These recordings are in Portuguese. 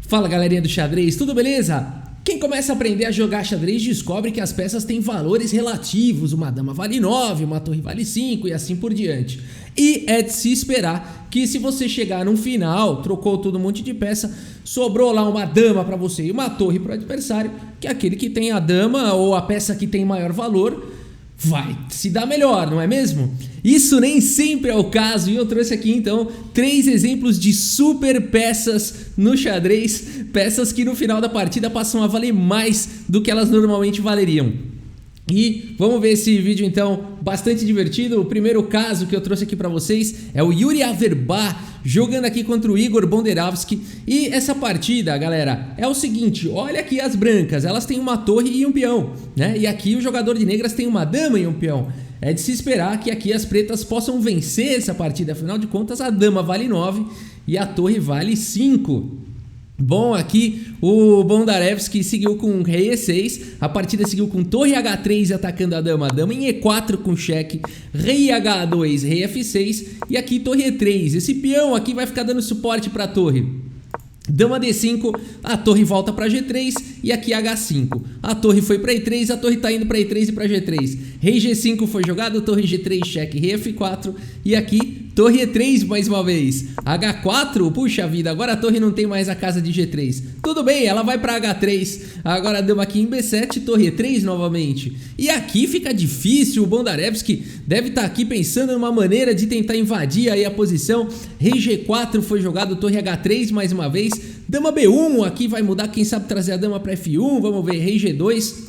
Fala galerinha do xadrez, tudo beleza? Quem começa a aprender a jogar xadrez descobre que as peças têm valores relativos, uma dama vale 9, uma torre vale 5 e assim por diante. E é de se esperar que se você chegar no final, trocou todo um monte de peça, sobrou lá uma dama para você e uma torre para o adversário, que aquele que tem a dama ou a peça que tem maior valor vai se dar melhor, não é mesmo? Isso nem sempre é o caso e eu trouxe aqui então 3 exemplos de super peças no xadrez, peças que no final da partida passam a valer mais do que elas normalmente valeriam. E vamos ver esse vídeo então, bastante divertido. O primeiro caso que eu trouxe aqui pra vocês é o Yuri Averbakh jogando aqui contra o Igor Bondarovsky. E essa partida, galera, é o seguinte, olha aqui as brancas, elas têm uma torre e um peão, né? E aqui o jogador de negras tem uma dama e um peão. É de se esperar que aqui as pretas possam vencer essa partida, afinal de contas a dama vale 9 e a torre vale 5. Bom, aqui o Bondarovsky seguiu com rei E6, a partida seguiu com torre H3 atacando a dama em E4 com cheque, rei H2, rei F6 e aqui torre E3. Esse peão aqui vai ficar dando suporte para a torre. Dama D5, a torre volta para G3 e aqui H5. A torre foi para E3, a torre está indo para E3 e para G3. Rei G5 foi jogado, torre G3, cheque, rei F4 e aqui torre E3 mais uma vez. H4, puxa vida, agora a torre não tem mais a casa de G3. Tudo bem, ela vai para H3. Agora a dama aqui em B7, torre E3 novamente. E aqui fica difícil, o Bondarovsky deve estar aqui pensando numa maneira de tentar invadir aí a posição. Rei G4 foi jogado, torre H3 mais uma vez. Dama B1, aqui vai mudar, quem sabe trazer a dama para F1, vamos ver, rei G2.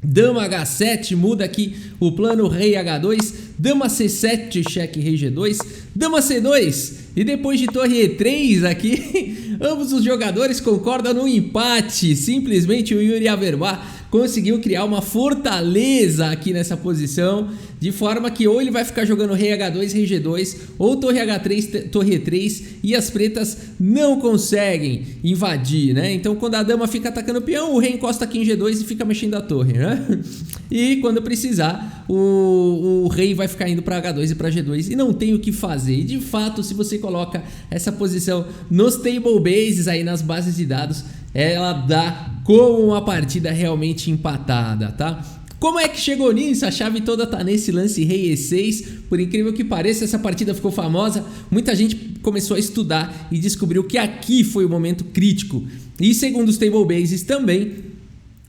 Dama H7, muda aqui o plano, rei H2, dama C7, cheque, rei G2, dama C2, e depois de torre E3 aqui, ambos os jogadores concordam no empate, simplesmente o Yuri Averbakh conseguiu criar uma fortaleza aqui nessa posição, de forma que ou ele vai ficar jogando rei H2, rei G2, ou torre H3, torre E3, e as pretas não conseguem invadir, né? Então quando a dama fica atacando o peão, o rei encosta aqui em G2 e fica mexendo a torre, né? E quando precisar, o rei vai ficar indo para H2 e para G2 e não tem o que fazer. E de fato, se você coloca essa posição nos table bases aí nas bases de dados, ela dá como uma partida realmente empatada, tá? Como é que chegou nisso? A chave toda tá nesse lance rei E6. Por incrível que pareça, essa partida ficou famosa. Muita gente começou a estudar e descobriu que aqui foi o momento crítico. E segundo os table bases também,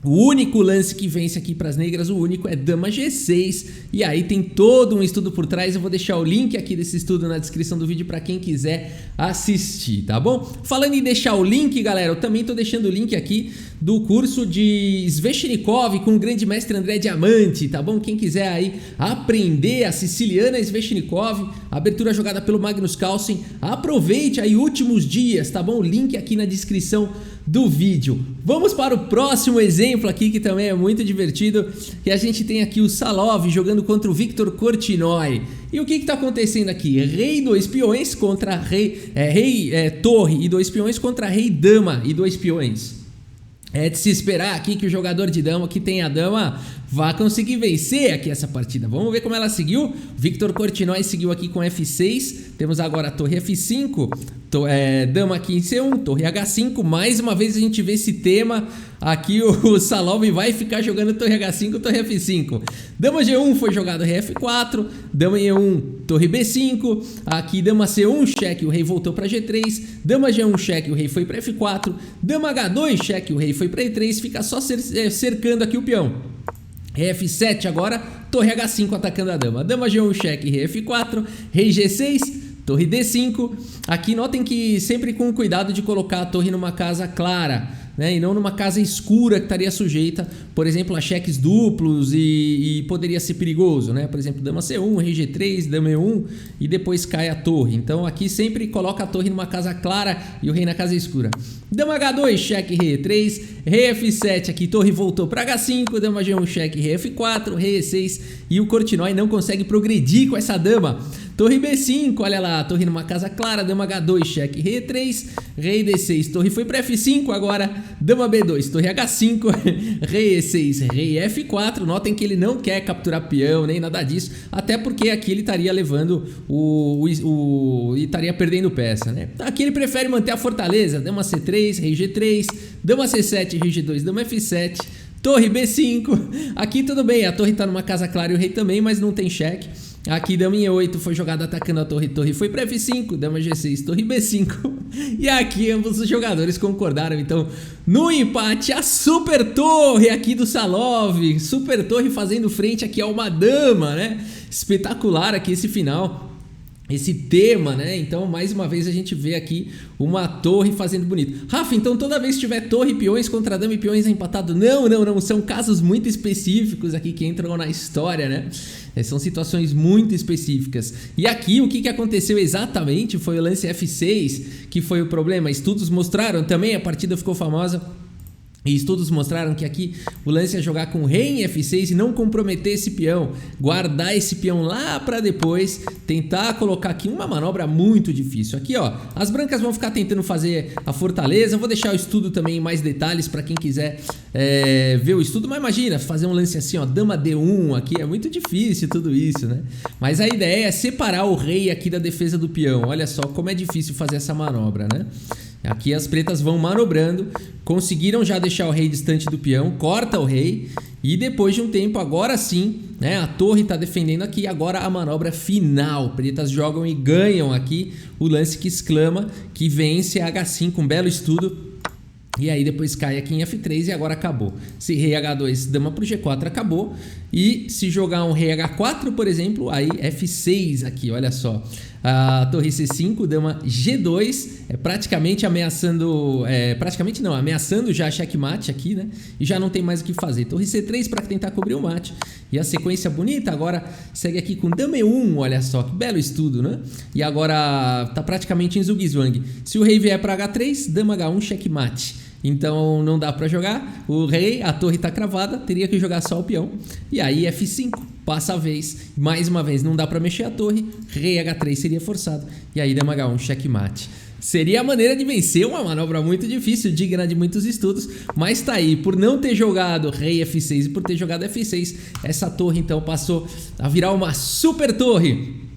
o único lance que vence aqui para as negras, o único, é dama G6. E aí tem todo um estudo por trás. Eu vou deixar o link aqui desse estudo na descrição do vídeo para quem quiser assistir, tá bom? Falando em deixar o link, galera, eu também tô deixando o link aqui do curso de Sveshnikov com o grande mestre André Diamante, tá bom? Quem quiser aí aprender a siciliana Sveshnikov, abertura jogada pelo Magnus Carlsen, aproveite aí últimos dias, tá bom? O link aqui na descrição do vídeo. Vamos para o próximo exemplo aqui, que também é muito divertido, que a gente tem aqui o Salov jogando contra o Victor Korchnoi. E o que está acontecendo aqui? Rei 2 peões contra torre e 2 peões contra rei dama e 2 peões. É de se esperar aqui que o jogador de dama, que tem a dama, vá conseguir vencer aqui essa partida. Vamos ver como ela seguiu. Victor Korchnoi seguiu aqui com F6. Temos agora a torre F5, dama aqui em C1, torre H5. Mais uma vez a gente vê esse tema. Aqui o Salov vai ficar jogando torre H5, torre F5. Dama G1 foi jogado rei F4. Dama E1, torre B5. Aqui dama C1, cheque, o rei voltou para G3. Dama G1, cheque, o rei foi para F4. Dama H2, cheque, o rei foi para E3. Fica só cercando aqui o peão. Rei F7 agora, torre H5 atacando a dama. Dama G1, cheque, rei F4. Rei G6, torre D5. Aqui notem que sempre com cuidado de colocar a torre numa casa clara, né, e não numa casa escura que estaria sujeita, por exemplo, a cheques duplos e poderia ser perigoso, né? Por exemplo, dama C1, rei G3, dama E1 e depois cai a torre. Então aqui sempre coloca a torre numa casa clara e o rei na casa escura. Dama H2, cheque, rei E3, rei F7, aqui torre voltou para H5, dama G1, cheque, rei F4, rei E6 e o Korchnoi não consegue progredir com essa dama. Torre B5, olha lá, torre numa casa clara, dama H2, cheque, rei E3, rei D6, torre foi para F5, agora dama B2, torre H5, rei E6, rei F4, notem que ele não quer capturar peão, nem nada disso, até porque aqui ele estaria levando e estaria perdendo peça, né? Aqui ele prefere manter a fortaleza, dama C3, rei G3, dama C7, rei G2, dama F7, torre B5, aqui tudo bem, a torre tá numa casa clara e o rei também, mas não tem cheque. Aqui dama em E8 foi jogada atacando a torre, torre foi para F5, dama G6, torre B5. E aqui ambos os jogadores concordaram, então no empate a super torre aqui do Salov, super torre fazendo frente aqui a uma dama, né? Espetacular aqui esse final. Esse tema, né? Então, mais uma vez a gente vê aqui uma torre fazendo bonito. Rafa, então toda vez que tiver torre, peões contra dama e peões empatado? Não. São casos muito específicos aqui que entram na história, né? São situações muito específicas. E aqui o que aconteceu exatamente foi o lance F6, que foi o problema. Estudos mostraram também, a partida ficou famosa. E estudos mostraram que aqui o lance é jogar com rei em F6 e não comprometer esse peão, guardar esse peão lá para depois tentar colocar aqui uma manobra muito difícil. Aqui ó, as brancas vão ficar tentando fazer a fortaleza, eu vou deixar o estudo também em mais detalhes para quem quiser ver o estudo, mas imagina fazer um lance assim ó, dama D1 aqui, é muito difícil tudo isso, né? Mas a ideia é separar o rei aqui da defesa do peão, olha só como é difícil fazer essa manobra, né? Aqui as pretas vão manobrando, conseguiram já deixar o rei distante do peão, corta o rei e depois de um tempo, agora sim, né, a torre está defendendo aqui, agora a manobra final, pretas jogam e ganham aqui o lance que exclama, que vence a H5, um belo estudo. E aí depois cai aqui em F3 e agora acabou. Se rei H2, dama pro G4, acabou. E se jogar um rei H4, por exemplo, aí F6 aqui, olha só. A torre C5, dama G2, praticamente ameaçando... praticamente não, ameaçando já a checkmate aqui, né? E já não tem mais o que fazer. Torre C3 para tentar cobrir o mate. E a sequência bonita agora segue aqui com dama E1, olha só, que belo estudo, né? E agora tá praticamente em Zugzwang. Se o rei vier para H3, dama H1, checkmate. Então não dá para jogar, o rei, a torre está cravada, teria que jogar só o peão. E aí F5, passa a vez, mais uma vez não dá para mexer a torre, rei H3 seria forçado. E aí dama H1, checkmate. Seria a maneira de vencer uma manobra muito difícil, digna de muitos estudos, mas tá aí, por não ter jogado rei F6 e por ter jogado F6, essa torre então passou a virar uma super torre.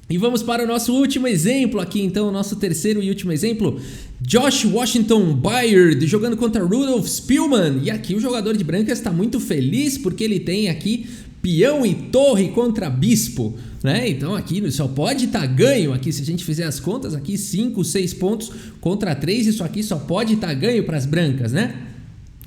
E vamos para o nosso último exemplo aqui, então, o nosso terceiro e último exemplo. Josh Washington Byard jogando contra Rudolf Spielmann. E aqui o jogador de brancas está muito feliz porque ele tem aqui peão e torre contra bispo, né? Então aqui só pode estar ganho aqui, se a gente fizer as contas aqui, 5, 6 pontos contra 3, isso aqui só pode estar ganho para as brancas, né?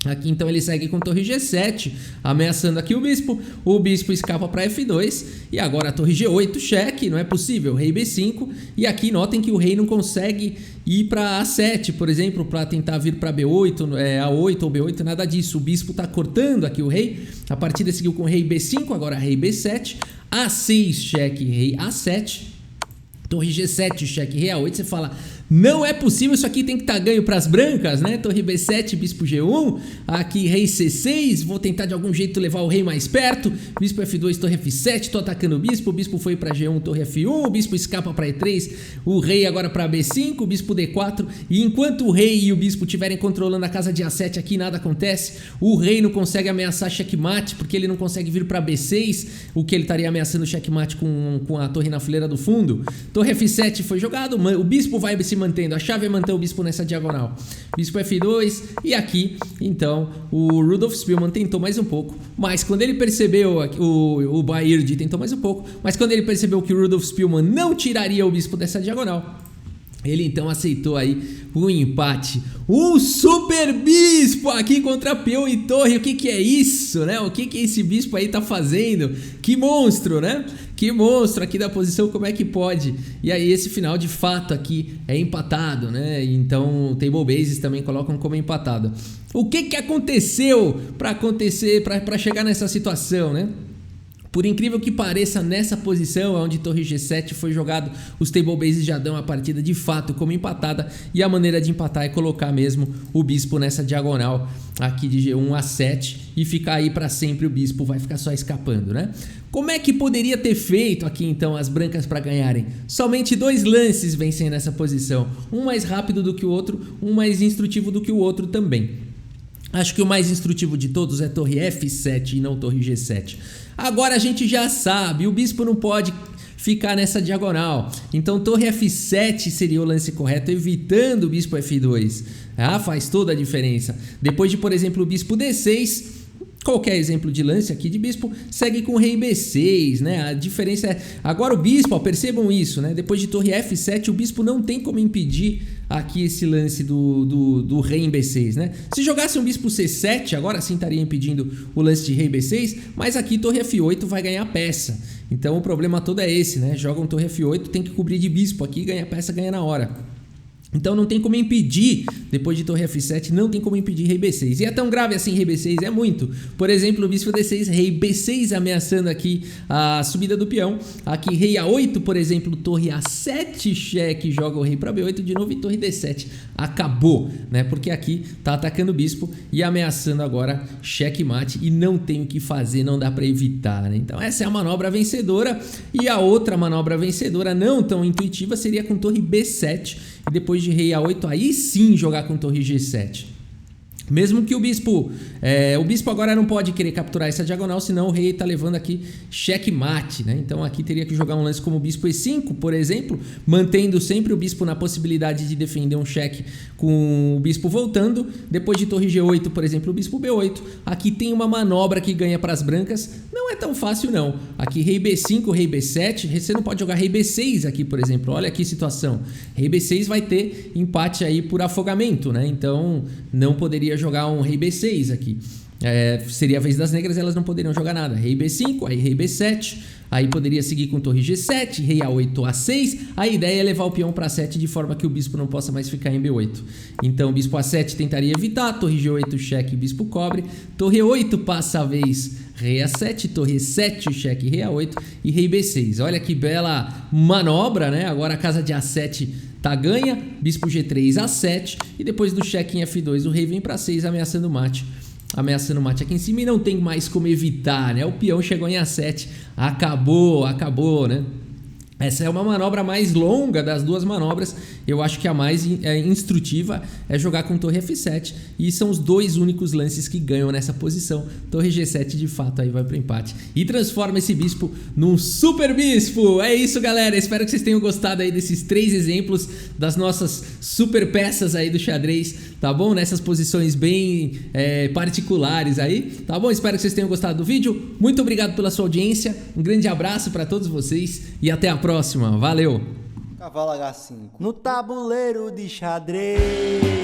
Aqui então ele segue com torre G7, ameaçando aqui o bispo escapa para F2 e agora a torre G8, cheque, não é possível, rei B5 e aqui notem que o rei não consegue ir para A7, por exemplo, para tentar vir para B8, A8 ou B8, nada disso, o bispo está cortando aqui o rei, a partida seguiu com rei B5, agora rei B7, A6, cheque, rei A7, torre G7, cheque, rei A8, você fala... Não é possível, isso aqui tem que estar ganho para as brancas, né? Torre B7, bispo G1, aqui rei C6, vou tentar de algum jeito levar o rei mais perto, bispo F2, torre F7, tô atacando o bispo foi para G1, torre F1, o bispo escapa para E3, o rei agora para B5, o bispo D4, e enquanto o rei e o bispo estiverem controlando a casa de A7 aqui, nada acontece, o rei não consegue ameaçar checkmate, porque ele não consegue vir para B6, o que ele estaria ameaçando checkmate com a torre na fileira do fundo, torre F7 foi jogado, o bispo vai se mantendo, a chave é manter o bispo nessa diagonal, bispo F2 e aqui, então, o Rudolf Spielmann tentou mais um pouco, mas quando ele percebeu, o Byard tentou mais um pouco, mas quando ele percebeu que o Rudolf Spielmann não tiraria o bispo dessa diagonal, ele então aceitou aí o empate. Um super bispo aqui contra peão e torre. O que é isso, né? O que esse bispo aí tá fazendo? Que monstro, né? Que monstro aqui da posição, como é que pode? E aí esse final de fato aqui é empatado, né? Então table bases também colocam como empatado. O que aconteceu para chegar nessa situação, né? Por incrível que pareça, nessa posição onde torre G7 foi jogado, os table bases já dão a partida de fato como empatada, e a maneira de empatar é colocar mesmo o bispo nessa diagonal aqui de G1 a 7 e ficar aí para sempre, o bispo vai ficar só escapando, né? Como é que poderia ter feito aqui então as brancas para ganharem? Somente 2 lances vencem nessa posição, um mais rápido do que o outro, um mais instrutivo do que o outro também. Acho que o mais instrutivo de todos é torre F7 e não torre G7. Agora a gente já sabe, o bispo não pode ficar nessa diagonal. Então torre F7 seria o lance correto, evitando o bispo F2. Ah, faz toda a diferença. Depois de, por exemplo, o bispo D6, qualquer exemplo de lance aqui de bispo, segue com rei B6, né? A diferença é... Agora o bispo, ó, percebam isso, né? Depois de torre F7, o bispo não tem como impedir aqui esse lance do rei em B6, né? Se jogasse um bispo C7, agora sim estaria impedindo o lance de rei B6, mas aqui torre F8 vai ganhar peça. Então o problema todo é esse, né? Jogam torre F8, tem que cobrir de bispo aqui, ganha peça, ganha na hora. Então não tem como impedir, depois de torre F7, não tem como impedir rei B6. E é tão grave assim rei B6? É muito. Por exemplo, o bispo D6, rei B6 ameaçando aqui a subida do peão. Aqui rei A8, por exemplo, torre A7, cheque, joga o rei para B8 de novo e torre D7. Acabou, né? Porque aqui tá atacando o bispo e ameaçando agora checkmate e não tem o que fazer, não dá para evitar, né? Então essa é a manobra vencedora. E a outra manobra vencedora, não tão intuitiva, seria com torre B7. E depois de rei A8, aí sim jogar com torre G7. Mesmo que o bispo agora não pode querer capturar essa diagonal, senão o rei está levando aqui checkmate, né? Então aqui teria que jogar um lance como o bispo E5, por exemplo, mantendo sempre o bispo na possibilidade de defender um cheque com o bispo voltando. Depois de torre G8, por exemplo, o bispo B8. Aqui tem uma manobra que ganha para as brancas. Não é tão fácil não. Aqui rei B5, rei B7. Você não pode jogar rei B6 aqui, por exemplo. Olha que situação. Rei B6 vai ter empate aí por afogamento, né? Então não poderia jogar um rei B6 aqui. Seria a vez das negras, elas não poderiam jogar nada. Rei B5, aí rei B7, aí poderia seguir com torre G7, rei A8, A6. A ideia é levar o peão para 7 de forma que o bispo não possa mais ficar em B8. Então o bispo A7 tentaria evitar, torre G8, cheque, bispo cobre. Torre 8 passa a vez, rei A7, torre 7, cheque, rei A8 e rei B6. Olha que bela manobra, né? Agora a casa de A7 tá ganha, bispo G3, A7 e depois do cheque em F2 o rei vem para 6 ameaçando o mate. Ameaçando o mate aqui em cima e não tem mais como evitar, né? O peão chegou em A7, acabou, né? Essa é uma manobra mais longa das duas manobras. Eu acho que a mais instrutiva é jogar com torre F7. E são os 2 únicos lances que ganham nessa posição. Torre G7 de fato aí vai para o empate. E transforma esse bispo num super bispo. É isso, galera. Espero que vocês tenham gostado aí desses 3 exemplos das nossas super peças aí do xadrez. Tá bom? Nessas posições bem particulares aí. Tá bom? Espero que vocês tenham gostado do vídeo. Muito obrigado pela sua audiência. Um grande abraço para todos vocês. E até a próxima. Valeu! Cavalo H5 no tabuleiro de xadrez.